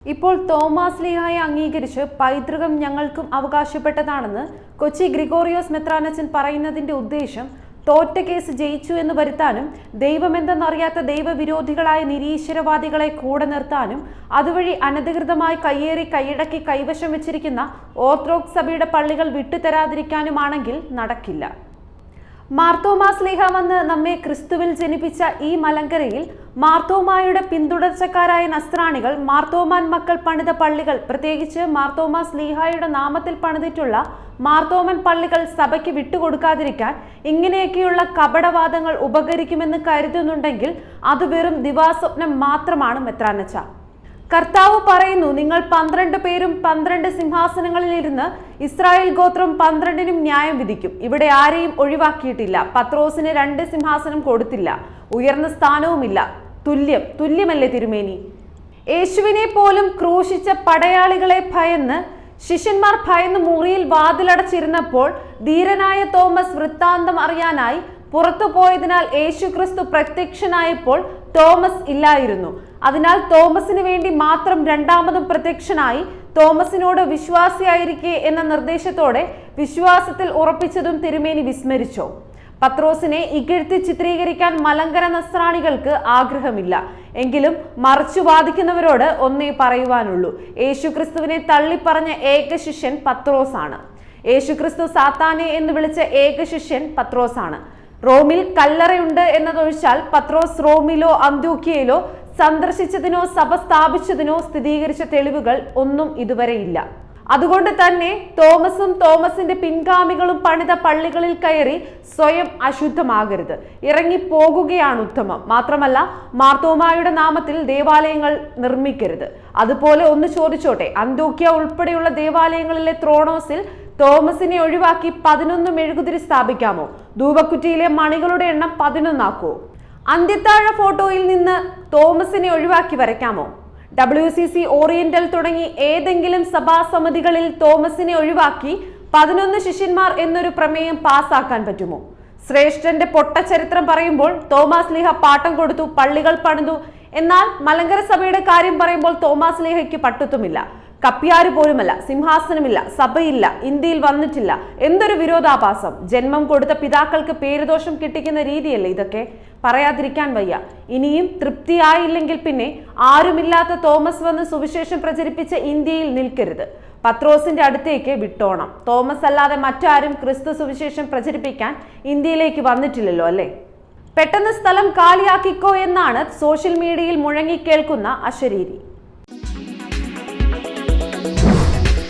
ഇപ്പോൾ തോമാസ് ലീഹായെ അംഗീകരിച്ച് പൈതൃകം ഞങ്ങൾക്കും അവകാശപ്പെട്ടതാണെന്ന് കൊച്ചി ഗ്രിഗോറിയോസ് മെത്രാനച്ചൻ പറയുന്നതിന്റെ ഉദ്ദേശം തോറ്റ കേസ് ജയിച്ചു എന്ന് വരുത്താനും ദൈവമെന്തെന്നറിയാത്ത ദൈവവിരോധികളായ നിരീശ്വരവാദികളെ കൂടെ നിർത്താനും അതുവഴി അനധികൃതമായി കയ്യേറി കൈയടക്കി കൈവശം വെച്ചിരിക്കുന്ന ഓർത്തഡോക്സ് സഭയുടെ പള്ളികൾ വിട്ടുതരാതിരിക്കാനുമാണെങ്കിൽ നടക്കില്ല. മാർത്തോമാസ് ലീഹ വന്ന് നമ്മെ ക്രിസ്തുവിൽ ജനിപ്പിച്ച ഈ മലങ്കരയിൽ മാർത്തോമായുടെ പിന്തുടർച്ചക്കാരായ നസ്രാണികൾ മാർത്തോമാൻ മക്കൾ പണിത പള്ളികൾ, പ്രത്യേകിച്ച് മാർത്തോമാസ് ലീഹായുടെ നാമത്തിൽ പണിതിട്ടുള്ള മാർത്തോമൻ പള്ളികൾ സഭയ്ക്ക് വിട്ടുകൊടുക്കാതിരിക്കാൻ ഇങ്ങനെയൊക്കെയുള്ള കപടവാദങ്ങൾ ഉപകരിക്കുമെന്ന് കരുതുന്നുണ്ടെങ്കിൽ അത് വെറും ദിവാസ്വപ്നം മാത്രമാണ് മെത്രാനച്ച. കർത്താവ് പറയുന്നു, നിങ്ങൾ 12 പേരും 12 സിംഹാസനങ്ങളിൽ ഇരുന്ന് ഇസ്രായേൽ ഗോത്രം 12നും ന്യായം വിധിക്കും. ഇവിടെ ആരെയും ഒഴിവാക്കിയിട്ടില്ല. പത്രോസിന് 2 സിംഹാസനം കൊടുത്തില്ല. ഉയർന്ന സ്ഥാനവുമില്ല. തുല്യമല്ലേ തിരുമേനി? യേശുവിനെ പോലും ക്രൂശിച്ച പടയാളികളെ ഭയന്ന് ശിഷ്യന്മാർ ഭയന്ന് മുറിയിൽ വാതിലടച്ചിരുന്നപ്പോൾ ധീരനായ തോമസ് വൃത്താന്തം അറിയാനായി പുറത്തു പോയതിനാൽ യേശുക്രിസ്തു പ്രത്യക്ഷനായപ്പോൾ തോമസ് ഇല്ലായിരുന്നു. അതിനാൽ തോമസിന് വേണ്ടി മാത്രം രണ്ടാമതും പ്രത്യക്ഷനായി തോമസിനോട് വിശ്വാസിയായിരിക്കെ എന്ന നിർദ്ദേശത്തോടെ വിശ്വാസത്തിൽ ഉറപ്പിച്ചതും തിരുമേനി വിസ്മരിച്ചോ? പത്രോസിനെ ഇകഴ്ത്തി ചിത്രീകരിക്കാൻ മലങ്കര നസ്രാണികൾക്ക് ആഗ്രഹമില്ല. എങ്കിലും മറിച്ചു വാദിക്കുന്നവരോട് ഒന്നേ പറയുവാനുള്ളൂ, യേശുക്രിസ്തുവിനെ തള്ളിപ്പറഞ്ഞ ഏക ശിഷ്യൻ പത്രോസാണ്. യേശുക്രിസ്തു സാത്താനെ എന്ന് വിളിച്ച ഏക ശിഷ്യൻ പത്രോസാണ്. റോമിൽ കല്ലറയുണ്ട് എന്നതൊഴിച്ചാൽ പത്രോസ് റോമിലോ അന്ത്യോക്യയിലോ സന്ദർശിച്ചതിനോ സഭ സ്ഥാപിച്ചതിനോ സ്ഥിരീകരിച്ച തെളിവുകൾ ഒന്നും ഇതുവരെയില്ല. അതുകൊണ്ട് തന്നെ തോമസും തോമസിന്റെ പിൻഗാമികളും പണിത പള്ളികളിൽ കയറി സ്വയം അശുദ്ധമാകരുത്, ഇറങ്ങിപ്പോകുകയാണ് ഉത്തമം. മാത്രമല്ല, മാർത്തോമായുടെ നാമത്തിൽ ദേവാലയങ്ങൾ നിർമ്മിക്കരുത്. അതുപോലെ ഒന്ന് ചോദിച്ചോട്ടെ, അന്ത്യോക്യ ഉൾപ്പെടെയുള്ള ദേവാലയങ്ങളിലെ ത്രോണോസിൽ തോമസിനെ ഒഴിവാക്കി 11 മെഴുകുതിരി സ്ഥാപിക്കാമോ? ധൂപക്കുറ്റിയിലെ മണികളുടെ എണ്ണം 11 ആക്കുമോ? അന്ത്യത്താഴ ഫോട്ടോയിൽ നിന്ന് തോമസിനെ ഒഴിവാക്കി വരയ്ക്കാമോ? WCC, ഓറിയന്റൽ തുടങ്ങി ഏതെങ്കിലും സഭാസമിതികളിൽ തോമസിനെ ഒഴിവാക്കി 11 ശിഷ്യന്മാർ എന്നൊരു പ്രമേയം പാസ്സാക്കാൻ പറ്റുമോ? ശ്രേഷ്ഠന്റെ പൊട്ട ചരിത്രം പറയുമ്പോൾ തോമാസ് ലീഹ പാട്ടം കൊടുത്തു, പള്ളികൾ പണിതു. എന്നാൽ മലങ്കര സഭയുടെ കാര്യം പറയുമ്പോൾ തോമാസ് ലീഹയ്ക്ക് പട്ടുത്തുമില്ല, കപ്പ്യാര് പോലുമല്ല, സിംഹാസനമില്ല, സഭയില്ല, ഇന്ത്യയിൽ വന്നിട്ടില്ല. എന്തൊരു വിരോധാഭാസം! ജന്മം കൊടുത്ത പിതാക്കൾക്ക് പേരുദോഷം കിട്ടിക്കുന്ന രീതിയല്ലേ ഇതൊക്കെ? പറയാതിരിക്കാൻ വയ്യ. ഇനിയും തൃപ്തിയായില്ലെങ്കിൽ പിന്നെ ആരുമില്ലാത്ത തോമസ് വന്ന് സുവിശേഷം പ്രചരിപ്പിച്ച ഇന്ത്യയിൽ നിൽക്കരുത്. പത്രോസിന്റെ അടുത്തേക്ക് വിട്ടോണം. തോമസ് അല്ലാതെ മറ്റാരും ക്രിസ്തു സുവിശേഷം പ്രചരിപ്പിക്കാൻ ഇന്ത്യയിലേക്ക് വന്നിട്ടില്ലല്ലോ അല്ലേ? പെട്ടെന്ന് സ്ഥലം കാലിയാക്കിക്കോ എന്നാണ് സോഷ്യൽ മീഡിയയിൽ മുഴങ്ങിക്കേൾക്കുന്ന അശരീരി.